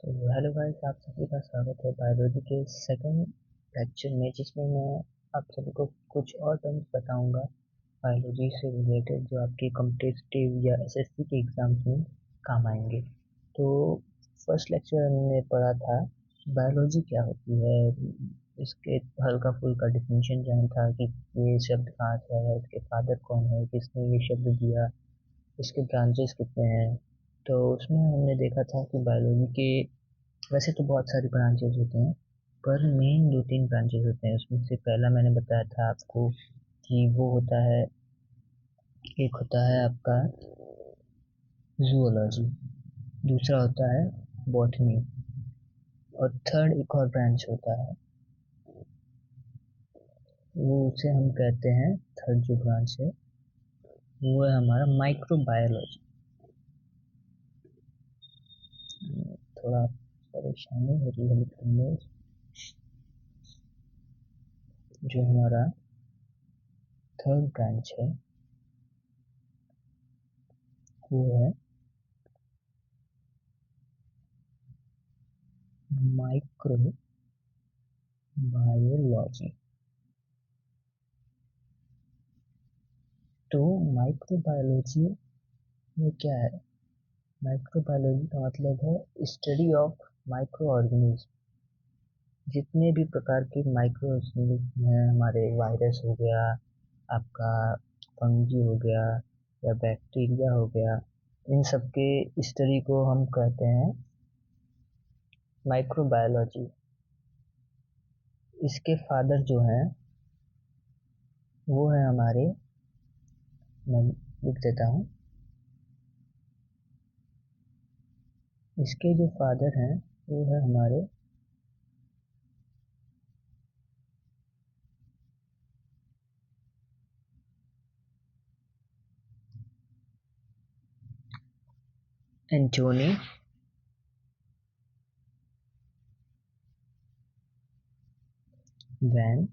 तो hello guys, आप सभी का स्वागत है बायोलॉजी के सेकंड लेक्चर में, जिसमें मैं आप सभी को कुछ और टर्म्स बताऊंगा बायोलॉजी से रिलेटेड, जो आपके कॉम्पिटिटिव या एसएससी के एग्जाम्स में काम आएंगे। तो फर्स्ट लेक्चर हमने पढ़ा था बायोलॉजी क्या होती है, इसके हल्का फुल्का डिफिनेशन जाना था कि ये शब्द कहाँ से आया, इसके फादर कौन है, किसने ये शब्द दिया, इसके ब्रांचेस कितने हैं। तो उसमें हमने देखा था कि बायोलॉजी के वैसे तो बहुत सारी ब्रांचेस होते हैं, पर मेन दो तीन ब्रांचेस होते हैं। उसमें से पहला मैंने बताया था आपको कि वो होता है, एक होता है आपका जूलॉजी, दूसरा होता है बॉटनी, और थर्ड एक और ब्रांच होता है, वो उसे हम कहते हैं, थर्ड जो ब्रांच है वो है हमारा माइक्रोबायोलॉजी। थोड़ा परेशानी हो रही है लिखने में। जो हमारा थर्ड ब्रांच है वो है माइक्रोबायोलॉजी। तो माइक्रोबायोलॉजी में क्या है? माइक्रोबायोलॉजी का मतलब है स्टडी ऑफ माइक्रो ऑर्गेनिज्म। जितने भी प्रकार के माइक्रो ऑर्गेनिज्म हैं, हमारे वायरस हो गया, आपका फंगी हो गया, या बैक्टीरिया हो गया, इन सब के स्टडी को हम कहते हैं माइक्रोबायोलॉजी। इसके फादर जो हैं वो है हमारे, मैं लिख देता हूँ, इसके जो फादर हैं वो है हमारे एंटोनी वैन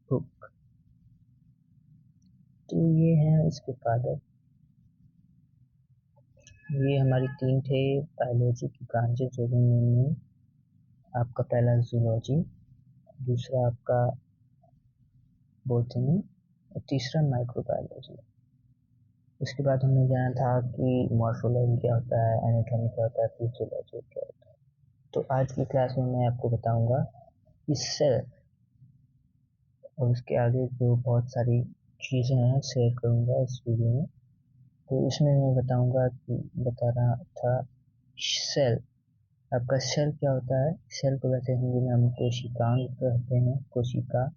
हुक। तो ये हैं इसके फादर। ये हमारी तीन थे बायोलॉजी की ब्रांचेस जो भी मेन, आपका पहला जूलॉजी, दूसरा आपका बॉटनी, और तीसरा माइक्रोबायोलॉजी। उसके बाद हमने जाना था कि मॉर्फोलॉजी क्या होता है, एनाटॉमी क्या होता है, फिजियोलॉजी क्या होता है। तो आज की क्लास में मैं आपको बताऊंगा कि सेल, और उसके आगे जो बहुत सारी चीज़ें हैं शेयर करूंगा इस वीडियो में। तो इसमें मैं बताऊंगा कि बता रहा था सेल। आपका सेल क्या होता है? सेल को वैसे हिंदी में हम कोशिकांग कहते हैं, कोशिका।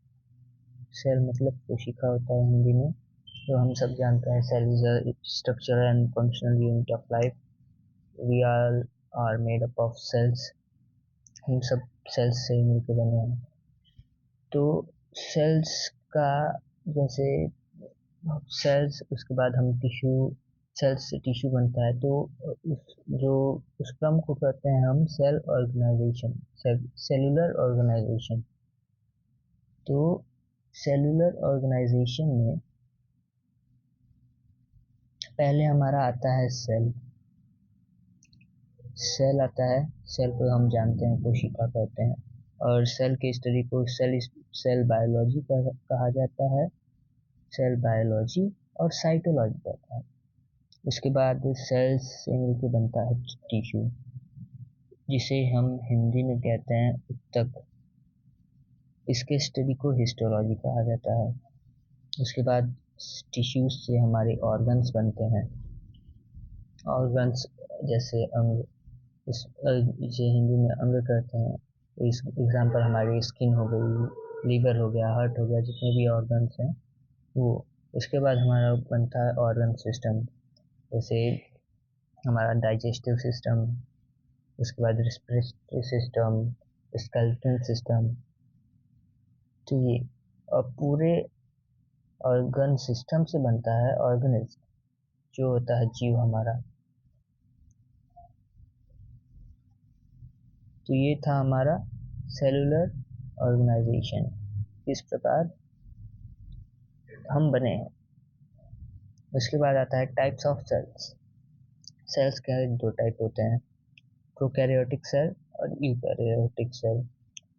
सेल मतलब कोशिका होता है हिंदी में। तो हम सब जानते हैं cell is a structural and functional unit of life. We are made up of cells. हम सब सेल्स से मिलकर बने हैं। तो सेल्स का, जैसे सेल्स, उसके बाद हम टिश्यू, सेल्स से टिश्यू बनता है, तो उस क्रम को कहते हैं हम सेल ऑर्गेनाइजेशन, सेलुलर ऑर्गेनाइजेशन। तो सेलुलर ऑर्गेनाइजेशन में पहले हमारा आता है सेल। सेल आता है, सेल को हम जानते हैं कोशिका कहते हैं, और सेल की स्टडी को सेल बायोलॉजी कहा जाता है, सेल बायोलॉजी और साइटोलॉजी कहता है। उसके बाद सेल्स से मिलकर बनता है टिश्यू, जिसे हम हिंदी में कहते हैं ऊतक। इसके स्टडी को हिस्टोलॉजी कहा जाता है। उसके बाद टिश्यूज से हमारे ऑर्गन्स बनते हैं। ऑर्गन्स जैसे अंग, इसे हिंदी में अंग कहते हैं। इस एग्जाम्पल हमारी स्किन हो गई, लीवर हो गया, हार्ट हो गया, जितने भी ऑर्गन्स हैं वो। उसके बाद हमारा बनता है ऑर्गन सिस्टम, जैसे हमारा डाइजेस्टिव सिस्टम, उसके बाद रेस्पिरेटरी सिस्टम, स्केलेटल सिस्टम। तो ये, और पूरे ऑर्गन सिस्टम से बनता है ऑर्गेनिज्म, जो होता है जीव हमारा। तो ये था हमारा सेलुलर ऑर्गेनाइजेशन, इस प्रकार हम बने हैं। उसके बाद आता है टाइप्स ऑफ सेल्स। सेल्स के 2 टाइप होते हैं, प्रोकैरियोटिक सेल और यूकैरियोटिक सेल।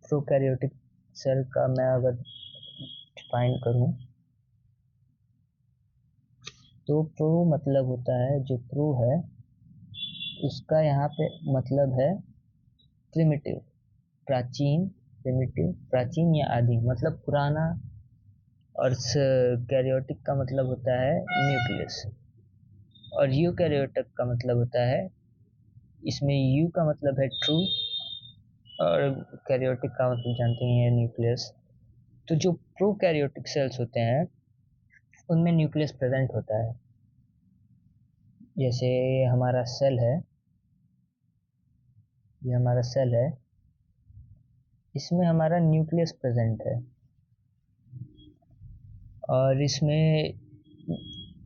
प्रोकैरियोटिक सेल का मैं अगर डिफाइन करूं तो प्रो मतलब होता है, जो प्रो है उसका यहाँ पे मतलब है प्रिमिटिव, प्राचीन, प्रिमिटिव प्राचीन या आदि मतलब पुराना। और कैरियोटिक का मतलब होता है न्यूक्लियस। और यूकैरियोटिक का मतलब होता है, इसमें यू का मतलब है ट्रू और कैरियोटिक का मतलब जानते ही हैं न्यूक्लियस। तो जो प्रोकैरियोटिक सेल्स होते हैं उनमें न्यूक्लियस प्रेजेंट होता है। जैसे हमारा सेल है, ये हमारा सेल है, इसमें हमारा न्यूक्लियस प्रेजेंट है। और इसमें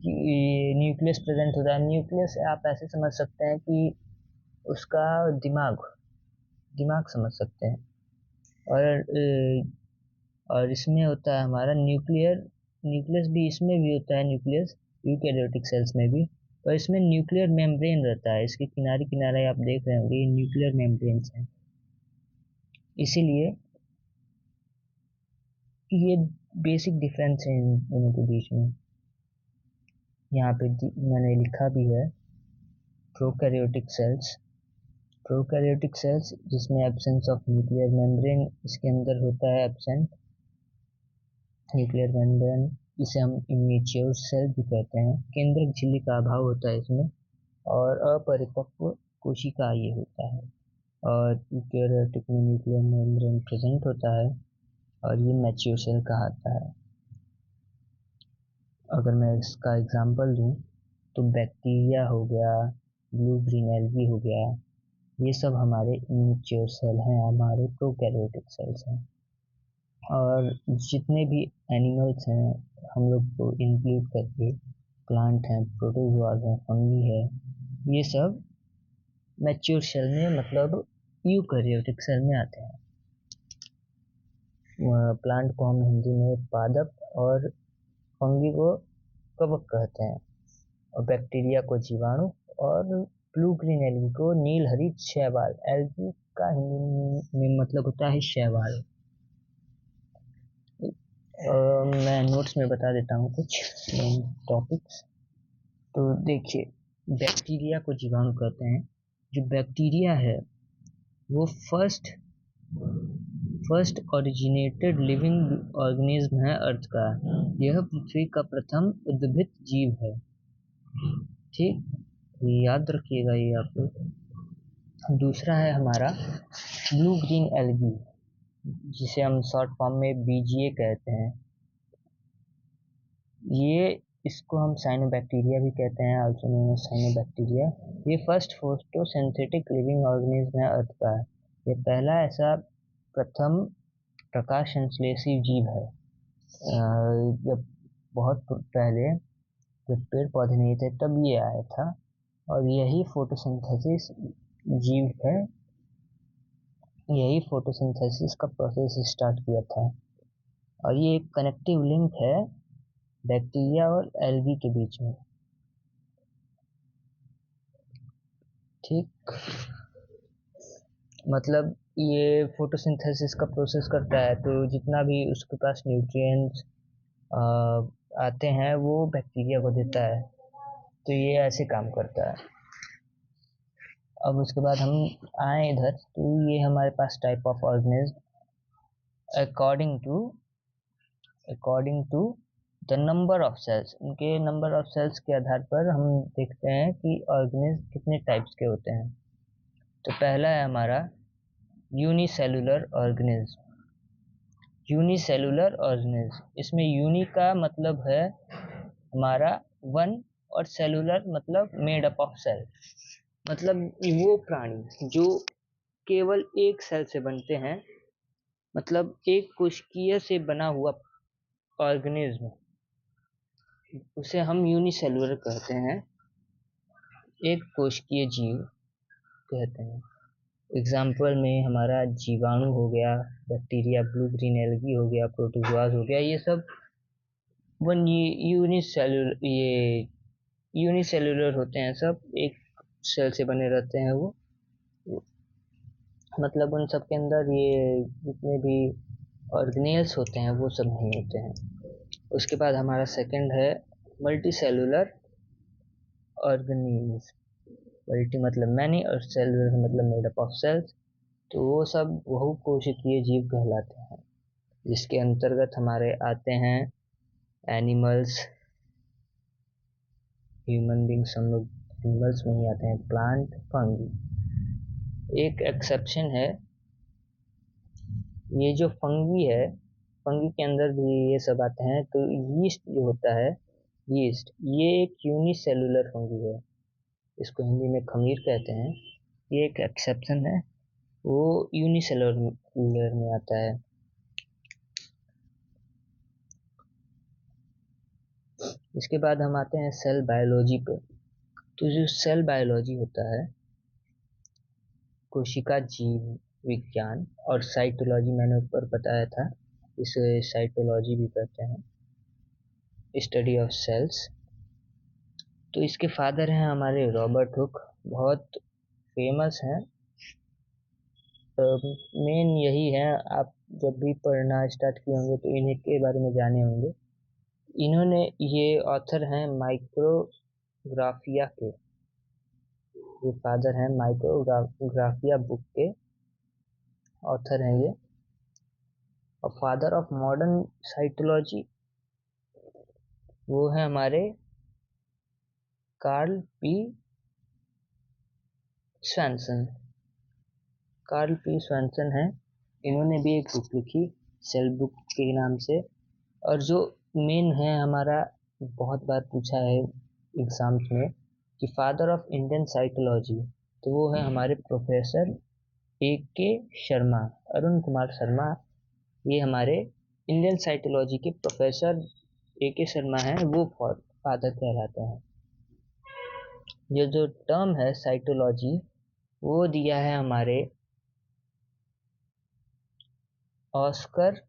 न्यूक्लियस प्रेजेंट होता है। न्यूक्लियस आप ऐसे समझ सकते हैं कि उसका दिमाग दिमाग समझ सकते हैं। और इसमें होता है हमारा न्यूक्लियस भी इसमें भी होता है, न्यूक्लियस यूकैरियोटिक सेल्स में भी। और इसमें न्यूक्लियर मेम्ब्रेन रहता है, इसके किनारे किनारे आप देख रहे होंगे, ये न्यूक्लियर मेम्ब्रेन्स हैं। इसीलिए ये बेसिक डिफरेंस है इन दोनों के बीच में। यहाँ पे मैंने लिखा भी है प्रोकैरियोटिक सेल्स जिसमें एब्सेंस ऑफ न्यूक्लियर मेम्ब्रेन, इसके अंदर होता है एब्सेंट न्यूक्लियर मेम्ब्रेन। इसे हम इमेच्योर सेल भी कहते हैं। केंद्रक झिल्ली का अभाव होता है इसमें और अपरिपक्व कोशिका ये होता है। और यूकैरियोटिक में न्यूक्लियर मेम्ब्रेन प्रेजेंट होता है और ये मैच्योर सेल कहलाता है। अगर मैं इसका एग्जांपल दूं तो बैक्टीरिया हो गया, ब्लू ग्रीन एल्गी हो गया, ये सब हमारे इमेच्योर सेल हैं, हमारे प्रोकैरियोटिक सेल्स हैं। और जितने भी एनिमल्स हैं हम लोग को इंक्लूड करके, प्लांट हैं, प्रोटोजोआज हैं, फंगी है, ये सब मैच्योर सेल में मतलब यूकैरियोटिक सेल में आते हैं। प्लांट को हम हिंदी में पादप और फंगी को कवक कहते हैं, और बैक्टीरिया को जीवाणु, और ब्लू ग्रीन एल्गी को नील हरित शैवाल। एल्गी का हिंदी में मतलब होता है शैवाल। मैं नोट्स में बता देता हूँ कुछ टॉपिक्स। तो देखिए, बैक्टीरिया को जीवाणु कहते हैं। जो बैक्टीरिया है वो फर्स्ट ओरिजिनेटेड लिविंग ऑर्गेनिज्म है अर्थ का। यह पृथ्वी का प्रथम उद्भिद जीव है। ठीक, याद रखिएगा ये आप लोग। दूसरा है हमारा ब्लू ग्रीन एल्गी, जिसे हम शॉर्ट फॉर्म में बीजीए कहते हैं। ये इसको हम साइनोबैक्टीरिया भी कहते हैं, आल्सो नोन एज साइनोबैक्टीरिया। ये फर्स्ट फोटोसिंथेटिक लिविंग ऑर्गेनिज्म है अर्थ का। ये पहला ऐसा प्रथम प्रकाश संश्लेषी जीव है। जब बहुत पहले जब पेड़ पौधे नहीं थे तब ये आया था, और यही फोटोसिंथेसिस जीव है, यही फोटोसिंथेसिस का प्रोसेस स्टार्ट किया था। और ये एक कनेक्टिव लिंक है बैक्टीरिया और एल्गी के बीच में। ठीक, मतलब ये फोटोसिंथेसिस का प्रोसेस करता है, तो जितना भी उसके पास न्यूट्रिएंट्स आते हैं वो बैक्टीरिया को देता है। तो ये ऐसे काम करता है। अब उसके बाद हम आए इधर, तो ये हमारे पास type of organism according to the number of cells. इनके नंबर ऑफ सेल्स के आधार पर हम देखते हैं कि ऑर्गेनिज्म कितने टाइप्स के होते हैं। तो पहला है हमारा यूनिसेलुलर ऑर्गेनिज्म। इसमें यूनि का मतलब है हमारा वन, और सेलुलर मतलब मेड अप ऑफ सेल। मतलब वो प्राणी जो केवल एक सेल से बनते हैं, मतलब एक कोशिकीय से बना हुआ ऑर्गेनिज्म, उसे हम यूनिसेलुलर कहते हैं। एक कोशिकीय जीव कहते हैं। एग्जाम्पल में हमारा जीवाणु हो गया, बैक्टीरिया, ब्लू ग्रीन एल्गी हो गया, प्रोटोजोआज हो गया, ये सब यूनिसेल्युलर होते हैं, सब एक सेल से बने रहते हैं। वो मतलब उन सब के अंदर ये जितने भी ऑर्गेनेल्स होते हैं वो सब नहीं होते हैं। उसके बाद हमारा सेकंड है मल्टी सेलुलर ऑर्गेनीज। मल्टी मतलब मैनी और सेलुलर मतलब मेड अप ऑफ सेल्स। तो वो सब बहुकोशिकीय जीव कहलाते हैं, जिसके अंतर्गत हमारे आते हैं एनिमल्स, ह्यूमन बींग्स, हम लोग एनिमल्स में ही आते हैं, प्लांट, फंगी। एक एक्सेप्शन है, ये जो फंगी है, फंगी के अंदर भी ये सब आते हैं। तो यीस्ट जो होता है, यीस्ट, ये एक यूनिसेलुलर फंगी है, इसको हिंदी में खमीर कहते हैं। ये एक एक्सेप्शन है, वो यूनिसेलुलर में आता है। इसके बाद हम आते हैं सेल बायोलॉजी पे। तो जो सेल बायोलॉजी होता है, कोशिका जीव विज्ञान और साइटोलॉजी मैंने ऊपर बताया था, इसे साइटोलॉजी भी कहते हैं, स्टडी ऑफ सेल्स। तो इसके फादर हैं हमारे रॉबर्ट हुक, बहुत फेमस हैं। मेन यही है, आप जब भी पढ़ना स्टार्ट किए होंगे तो इन्हीं के बारे में जाने होंगे। इन्होंने, ये ऑथर हैं माइक्रोग्राफिया के, ये फादर हैं माइक्रोग्राफिया बुक के ऑथर हैं ये। और फादर ऑफ मॉडर्न साइटोलॉजी वो है हमारे कार्ल पी स्वैनसन। कार्ल पी स्वैनसन है, इन्होंने भी एक बुक लिखी सेल बुक के नाम से। और जो मेन है हमारा, बहुत बार पूछा है एग्जाम्स में कि फादर ऑफ इंडियन साइकोलॉजी, तो वो है हमारे प्रोफेसर ए के शर्मा, अरुण कुमार शर्मा। ये हमारे इंडियन साइकोलॉजी के प्रोफेसर ए के शर्मा हैं, वो फादर कहलाते हैं। ये जो टर्म है साइटोलॉजी, वो दिया है हमारे ऑस्कर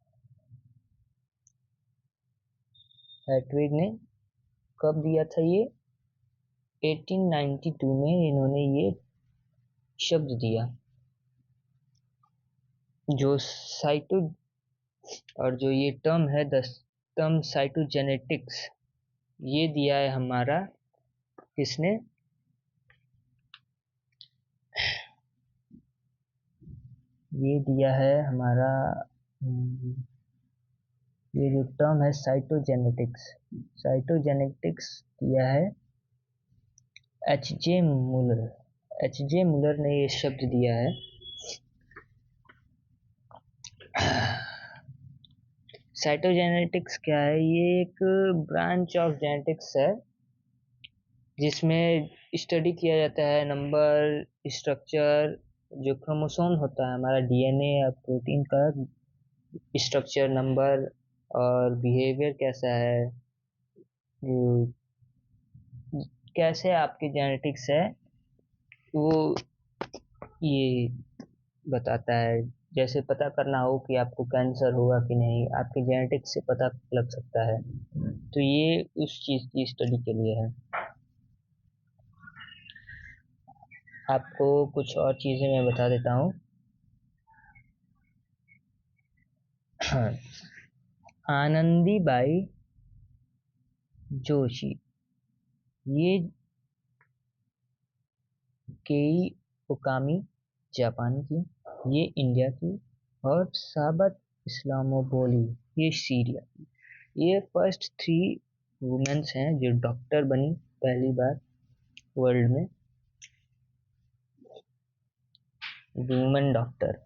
हेटविग ने। कब दिया था ये? 1892 में इन्होंने ये शब्द दिया। जो साइटो, और जो ये टर्म है, द टर्म साइटोजेनेटिक्स, ये दिया है हमारा, किसने? ये दिया है हमारा, ये जो टर्म है साइटोजेनेटिक्स, साइटोजेनेटिक्स दिया है एच जे मुलर। एच जे मुलर ने ये शब्द दिया है। साइटोजेनेटिक्स क्या है? ये एक ब्रांच ऑफ जेनेटिक्स है, जिसमें स्टडी किया जाता है नंबर, स्ट्रक्चर, जो क्रोमोसोम होता है हमारा डीएनए या प्रोटीन का स्ट्रक्चर, नंबर और बिहेवियर कैसा है, कैसे आपकी जेनेटिक्स है, वो ये बताता है। जैसे पता करना हो कि आपको कैंसर होगा कि नहीं, आपके जेनेटिक्स से पता लग सकता है। तो ये उस चीज़ की स्टडी के लिए है। आपको कुछ और चीज़ें मैं बता देता हूँ। आनंदीबाई जोशी, ये केई ओकामी जापान की, ये इंडिया की, और साबत इस्लामोबोली, ये सीरिया की। ये फर्स्ट 3 वुमेन्स हैं जो डॉक्टर बनी पहली बार वर्ल्ड में, वुमेन डॉक्टर।